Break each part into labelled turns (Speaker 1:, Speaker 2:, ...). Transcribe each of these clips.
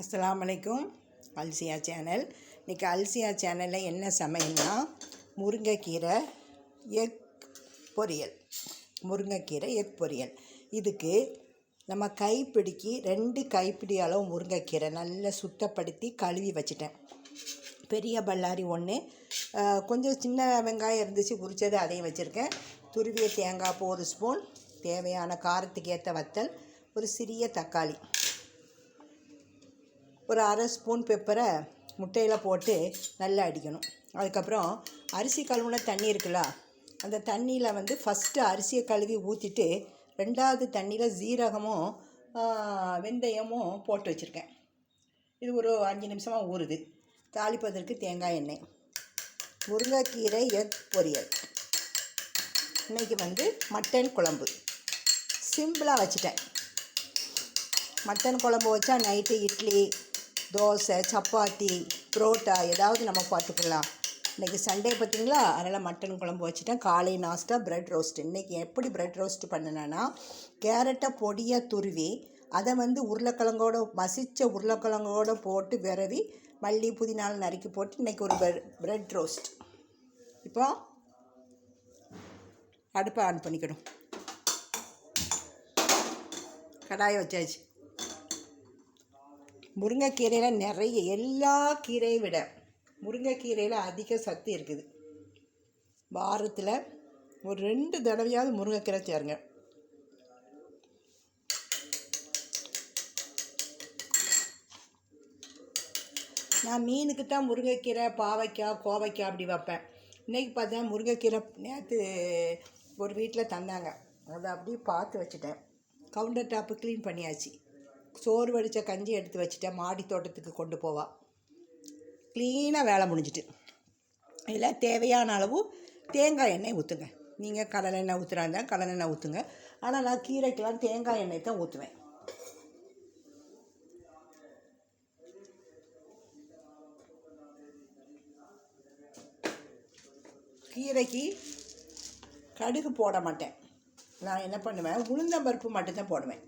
Speaker 1: அஸ்ஸலாமு அலைக்கும். அல்சியா சேனல். இன்றைக்கி அல்சியா சேனலில் என்ன சமையல்னா முருங்கைக்கீரை எக் பொரியல். முருங்கைக்கீரை எக் பொரியல். இதுக்கு நம்ம கைப்பிடிக்கு 2 கைப்பிடி அளவு முருங்கைக்கீரை நல்லா சுத்தப்படுத்தி கழுவி வச்சுட்டேன். பெரிய பல்லாரி 1, கொஞ்சம் சின்ன வெங்காயம் இருந்துச்சு உரித்தது, அதையும் வச்சுருக்கேன். துருவிய தேங்காய் 1 ஸ்பூன், தேவையான காரத்துக்கு ஏற்ற வத்தல், ஒரு சிறிய தக்காளி, ஒரு அரை ஸ்பூன் பெப்பரை முட்டையில் போட்டு நல்லா அடிக்கணும். அதுக்கப்புறம் அரிசி கழுவுன தண்ணி இருக்குல்ல, அந்த தண்ணியில் ஃபஸ்ட்டு அரிசியை கழுவி ஊற்றிட்டு 2வது தண்ணியில் ஜீரகமும் வெந்தயமும் போட்டு வச்சுருக்கேன். இது ஒரு 5 நிமிஷமாக ஊறுது. தாளிப்பதற்கு தேங்காய் எண்ணெய். முருங்கைக்கீரை எக் பொரியல். இன்றைக்கி மட்டன் குழம்பு சிம்பிளாக வச்சுட்டேன். மட்டன் குழம்பு வச்சா நைட்டு இட்லி, தோசை, சப்பாத்தி, புரோட்டா ஏதாவது நம்ம பார்த்துக்கலாம். இன்றைக்கி சண்டே பார்த்திங்களா, அதனால் மட்டன் குழம்பு வச்சுட்டேன். காலை நாஸ்டா ப்ரெட் ரோஸ்ட்டு. இன்றைக்கி எப்படி ப்ரெட் ரோஸ்ட்டு பண்ணினேன்னா, கேரட்டை பொடியாக துருவி அதை உருளைக்கிழங்கோடு மசித்த உருளைக்கிழங்கோடு போட்டு விரவி மல்லி புதினாலும் நறுக்கி போட்டு இன்றைக்கி ஒரு ப்ரெட் ரோஸ்ட். இப்போ அடுப்பை ஆன் பண்ணிக்கணும். கடாயை வச்சாச்சு. முருங்கைக்கீரையில் நிறைய, எல்லா கீரையை விட முருங்கைக்கீரையில் அதிக சத்து இருக்குது. வாரத்தில் ஒரு 2 தடவையாவது முருங்கைக்கீரை சேருங்க. நான் மீனுக்கு தான் முருங்கைக்கீரை, பாவைக்காய், கோவைக்காய் அப்படி வைப்பேன். இன்றைக்கி பார்த்தா முருங்கைக்கீரை நேற்று ஒரு வீட்டில் தந்தாங்க, அதை அப்படியே பார்த்து வச்சுட்டேன். கவுண்டர் டாப்பு க்ளீன் பண்ணியாச்சு. சோறு வடித்த கஞ்சி எடுத்து வச்சுட்டேன். மாடி தோட்டத்துக்கு கொண்டு போவா. க்ளீனாக வேலை முடிஞ்சிட்டு. இதில் தேவையான அளவு தேங்காய் எண்ணெய் ஊற்றுங்க. நீங்கள் கடலெண்ணெய் ஊற்றுறாங்க, கடலெண்ணெய் ஊற்றுங்க. ஆனால் நான் கீரைக்கெலாம் தேங்காய் எண்ணெய் தான் ஊற்றுவேன். கீரைக்கு கடுகு போட மாட்டேன். நான் என்ன பண்ணுவேன், உளுந்தம்பருப்பு மட்டும்தான் போடுவேன்.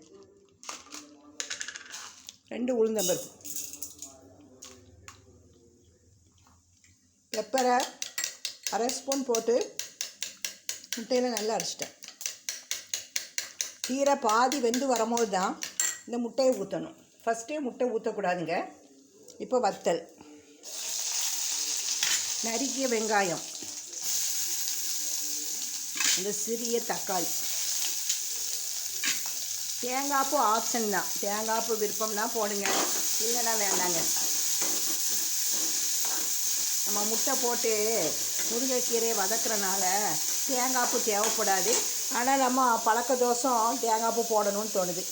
Speaker 1: 2 உளுந்தம்பருப்பு, பெப்பரை அரை ஸ்பூன் போட்டு முட்டையில் நல்லா அரைச்சிட்டேன். கீரை பாதி வெந்து வரும்போது தான் இந்த முட்டையை ஊற்றணும். ஃபஸ்ட்டே முட்டை ஊற்றக்கூடாதுங்க. இப்போ வத்தல், நறுக்கிய வெங்காயம், இந்த சிறிய தக்காளி. தேங்காய்ப்பூ ஆப்ஷன் தான். தேங்காய்ப்பூ விருப்பம்னா போடுங்க, இல்லைன்னா வேண்டாங்க. நம்ம முட்டை போட்டு முருங்கைக்கீரையை வதக்குறனால தேங்காய்ப்பூ தேவைப்படாது. ஆனால் நம்ம பழக்க தோசம் தேங்காய்ப்பூ போடணும்னு தோணுது.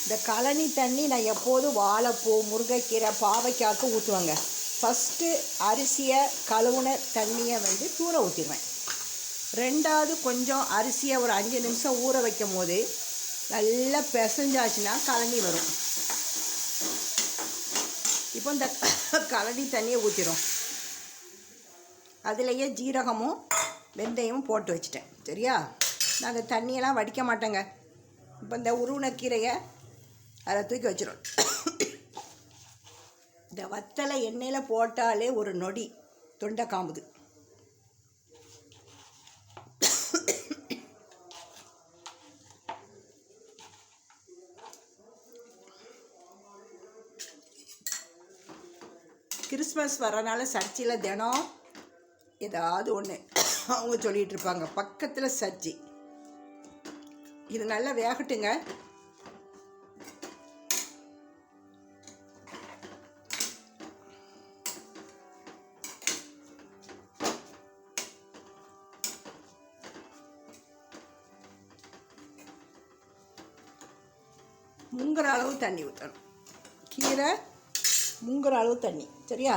Speaker 1: இந்த கழனி தண்ணி நான் எப்போதும் வாழைப்பூ, முருங்கைக்கீரை, பாவைக்காய்க்கு ஊற்றுவேங்க. ஃபஸ்ட்டு அரிசியை கழுவுன தண்ணியை தூர ஊற்றிடுவேன். 2வது கொஞ்சம் அரிசியை ஒரு 5 நிமிஷம் ஊற வைக்கும் போது நல்லா பிசைஞ்சாச்சுன்னா கலனி வரும். இப்போ இந்த கலனி தண்ணியை ஊற்றிடும். அதுலேயே ஜீரகமும் வெந்தயமும் போட்டு வச்சுட்டேன். சரியா, நான் அந்த தண்ணியெல்லாம் வடிக்க மாட்டேங்க. இப்போ இந்த உருவனக்கீரையை அதை தூக்கி வச்சிடும். இந்த வத்தலை எண்ணெயில் போட்டாலே ஒரு நொடி தொண்டை காம்புது. கிறிஸ்மஸ் வரனால சர்ச்சில் தினம் ஏதாவது ஒன்று அவங்க சொல்லிகிட்டு இருப்பாங்க. பக்கத்தில் சர்ச்சி. இது நல்லா வேகட்டுங்க. முங்குற அளவு தண்ணி ஊற்றணும். கீரை முங்குற அளவு தண்ணி. சரியா,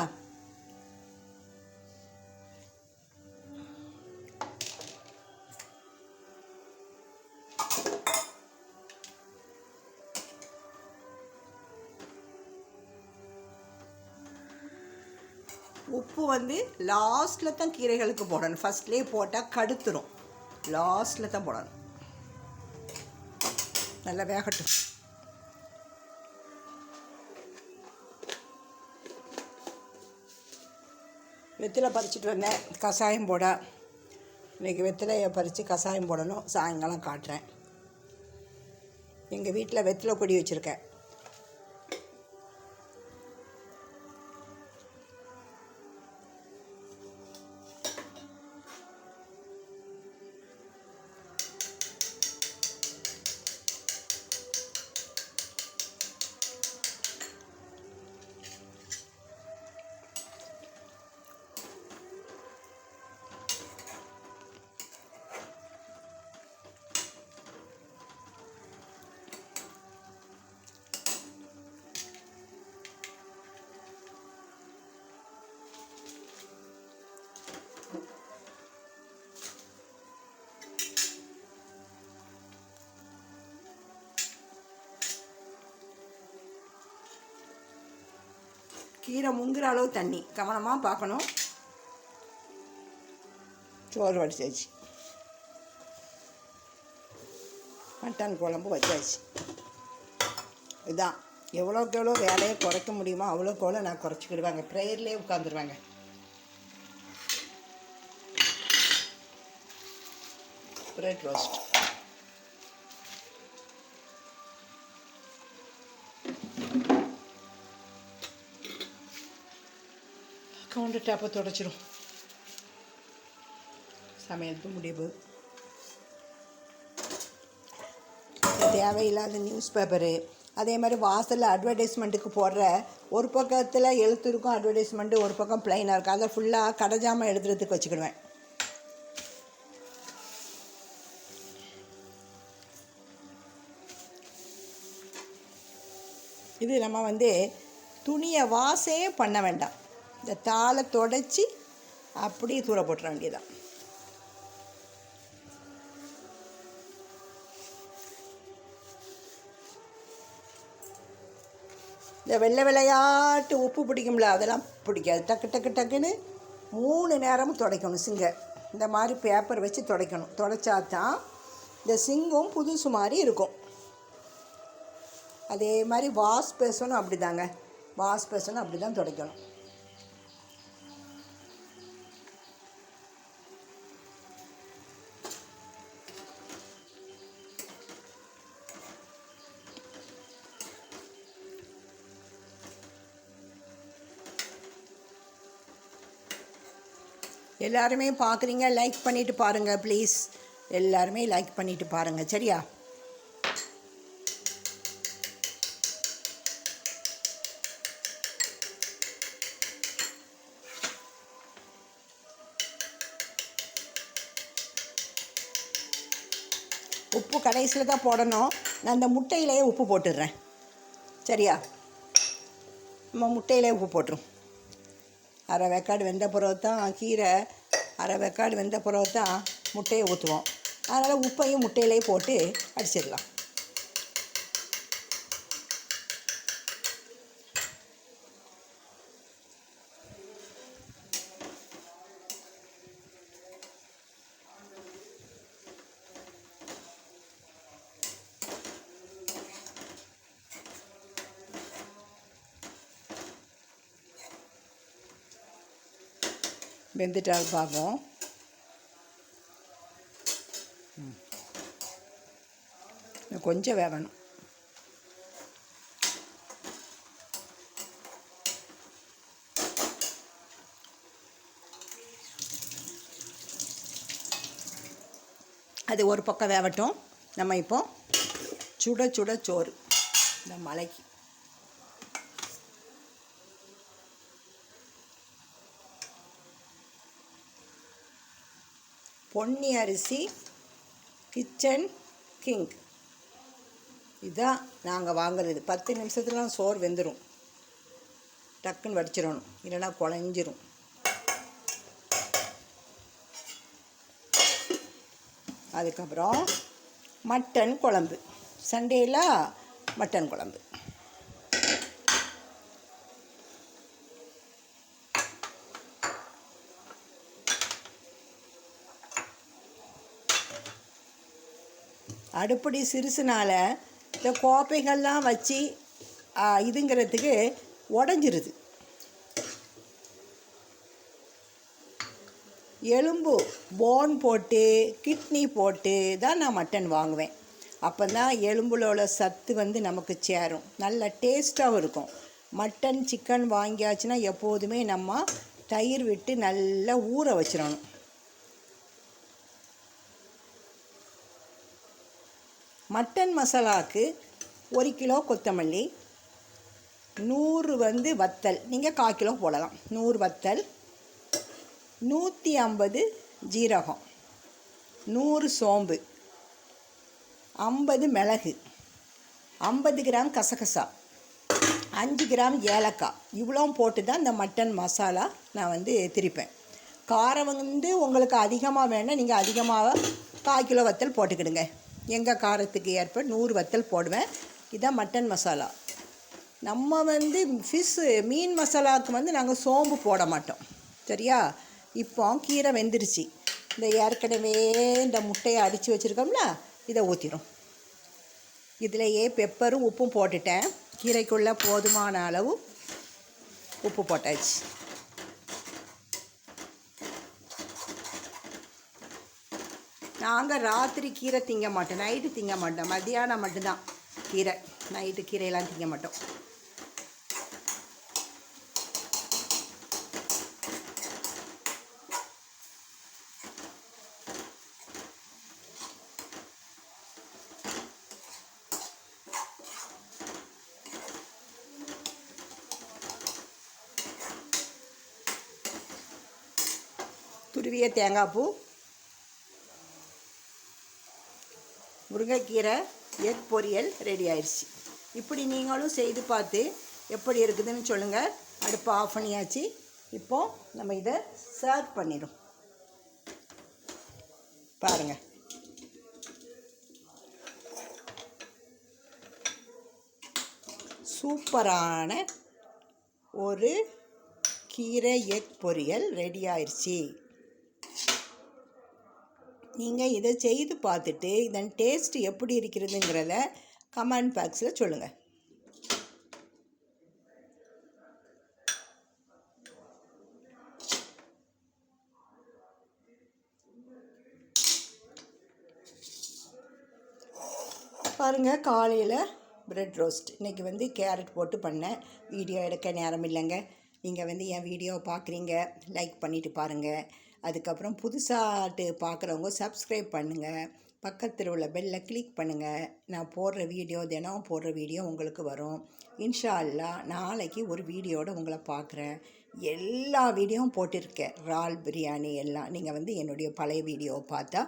Speaker 1: உப்பு லாஸ்ட்டில் தான் கீரைகளுக்கு போடணும். ஃபஸ்ட்லேயே போட்டால் கடுத்துரும். லாஸ்ட்டில் தான் போடணும். நல்லா வேகட்டும். வெற்றிலை பறிச்சிட்டு வந்தேன் கஷாயம் போட. இன்றைக்கி வெற்றிலையை பறித்து கஷாயம் போடணும். சாயங்காலம் காட்டுறேன். எங்கள் வீட்டில் வெற்றிலை கொடி வச்சுருக்கேன். கீரை முங்குற அளவு தண்ணி கவனமாக பார்க்கணும். சோறு வடிச்சாச்சு. மட்டன் குழம்பு வச்சாச்சு. இதுதான் எவ்வளோக்கு எவ்வளோ வேலையை குறைக்க முடியுமோ அவ்வளோக்கு எவ்வளோ நான் குறைச்சிக்கிடுவாங்க. ப்ரேயர்லேயே உட்காந்துருவாங்க. Bread roast. கவுண்டர் டாப்பை தொடச்சிடும். சமையலுக்கு முடிவு. தேவையில்லாத நியூஸ் பேப்பரு, அதே மாதிரி வாசலில் அட்வர்டைஸ்மெண்ட்டுக்கு போடுற ஒரு பக்கத்தில் எழுத்து இருக்கும் அட்வர்டைஸ்மெண்ட்டு, ஒரு பக்கம் ப்ளைனாக இருக்கும். அதை ஃபுல்லாக கடைஜாமல் எழுதுறதுக்கு வச்சுக்கிடுவேன். இது நம்ம துணியை வாஷே பண்ண வேண்டாம். இந்த தாளை தொடச்சி அப்படியே தூர போட்டுற வேண்டியதான். இந்த வெள்ளை விளையாட்டு உப்பு பிடிக்கும்ல, அதெல்லாம் பிடிக்காது. டக்கு டக்கு டக்குன்னு 3 நேரமும் துடைக்கணும் சிங்கை. இந்த மாதிரி பேப்பர் வச்சு துடைக்கணும். துடைச்சாதான் இந்த சிங்கும் புதுசு மாதிரி இருக்கும். அதே மாதிரி வாஷ் பேசணும் அப்படி தாங்க. வாஷ் பேசணும் அப்படி தான் துடைக்கணும். எல்லாருமே பார்க்குறீங்க, லைக் பண்ணிவிட்டு பாருங்கள் ப்ளீஸ். எல்லாருமே லைக் பண்ணிவிட்டு பாருங்கள், சரியா? உப்பு கடைசியில் தான் போடணும். நான் இந்த முட்டையிலேயே உப்பு போட்டுடுறேன், சரியா? நம்ம முட்டையிலே உப்பு போட்டுரும். அரை வேக்காடு வெந்த பிறகு தான் கீரை, அரை வேக்காடு வெந்த பிறகு தான் முட்டையை ஊற்றுவோம். அதனால் உப்பையும் முட்டையிலே போட்டு அடிச்சிடலாம். வெந்துட்டால் பார்ப்போம். கொஞ்சம் வேகணும். அது ஒரு பக்கம் வேகட்டும். நம்ம இப்போ சுட சுட சோறு இந்த மலைக்கு. பொன்னி அரிசி கிச்சன் கிங் இதுதான் நாங்கள் வாங்குறது. 10 நிமிஷத்துலாம் சோறு வெந்துடும். டக்குன்னு வடிச்சிடணும், இல்லைன்னா குழஞ்சிரும். அதுக்கப்புறம் மட்டன் குழம்பு. சண்டேல மட்டன் குழம்பு. அடுப்படி சிறுசுனால இந்த கோப்பைகள்லாம் வச்சு இதுங்கிறதுக்கு உடஞ்சிருது. எலும்பு போன் போட்டு கிட்னி போட்டு தான் நான் மட்டன் வாங்குவேன். அப்போ தான் எலும்புல உள்ள சத்து வந்து நமக்கு சேரும், நல்ல டேஸ்ட்டாகவும் இருக்கும். மட்டன் சிக்கன் வாங்கியாச்சுன்னா எப்போதுமே நம்ம தயிர் விட்டு நல்லா ஊற வச்சிடணும். மட்டன் மசாலாவுக்கு 1 கிலோ கொத்தமல்லி, 100 வத்தல், நீங்கள் 1/4 கிலோ போடலாம். 100 வத்தல், 150 ஜீரகம், 100 சோம்பு, 50 மிளகு, 50 கிராம் கசகசா, 5 கிராம் ஏலக்காய், இவ்வளோ போட்டு தான் இந்த மட்டன் மசாலா நான் திரிப்பேன். காரம் உங்களுக்கு அதிகமாக வேணால் நீங்கள் அதிகமாக 1/4 கிலோ வத்தல் போட்டுக்கிடுங்க. எங்கள் காரத்துக்கு ஏற்ப 100 வத்தல் போடுவேன். இதான் மட்டன் மசாலா. நம்ம மீன் மசாலாவுக்கு நாங்கள் சோம்பு போட மாட்டோம், சரியா? இப்போ கீரை வெந்துருச்சு. இந்த ஏற்கனவே இந்த முட்டையை அடித்து வச்சுருக்கோம்ல, இதை ஊற்றிடும். இதிலையே பெப்பரும் உப்பும் போட்டுட்டேன். கீரைக்குள்ளே போதுமான அளவு உப்பு போட்டாச்சு. நாங்கள் ராத்திரி கீரை திங்க மாட்டோம், நைட்டு திங்க மாட்டோம். மத்தியானம் மட்டும்தான் கீரை, நைட்டு கீரையெல்லாம் திங்க மாட்டோம். துருவிய தேங்காய் பூ, முருங்கைக்கீரை எக் பொரியல் ரெடி ஆயிடுச்சு. இப்படி நீங்களும் செய்து பார்த்து எப்படி இருக்குதுன்னு சொல்லுங்கள். அடுப்பை ஆஃப் பண்ணியாச்சு. இப்போது நம்ம இதை சர்வ் பண்ணிடும். பாருங்கள், சூப்பரான ஒரு கீரை எக் பொரியல் ரெடி ஆயிடுச்சு. நீங்கள் இதை செய்து பார்த்துட்டு இதன் டேஸ்ட் எப்படி இருக்கிறதுங்கிறத கமெண்ட் பாக்ஸில் சொல்லுங்கள். பாருங்கள், காலையில் பிரெட் ரோஸ்ட். இன்றைக்கி கேரட் போட்டு பண்ணேன். வீடியோ எடுக்க நேரம் இல்லைங்க. நீங்கள் என் வீடியோவை பார்க்குறீங்க, லைக் பண்ணிவிட்டு பாருங்கள். அதுக்கப்புறம் புதுசாக பார்க்குறவங்க சப்ஸ்கிரைப் பண்ணுங்கள். பக்கத்தில் உள்ள பெல்லை கிளிக் பண்ணுங்கள். நான் போடுற வீடியோ, தினம் போடுற வீடியோ உங்களுக்கு வரும். இன்ஷா அல்லாஹ் நாளைக்கு ஒரு வீடியோட உங்களை பார்க்குறேன். எல்லா வீடியோவும் போட்டிருக்கேன், இறால் பிரியாணி எல்லாம். நீங்கள் என்னுடைய பழைய வீடியோவை பார்த்தா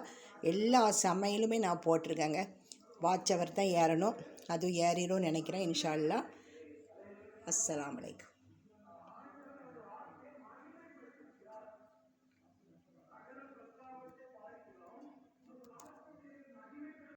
Speaker 1: எல்லா சமையலுமே நான் போட்டிருக்கேங்க. வாட்ச் அவர் தான் ஏறணும், அதுவும் ஏறிடும் நினைக்கிறேன். இன்ஷா அல்லாஹ். அஸ்ஸலாமு அலைக்கும்.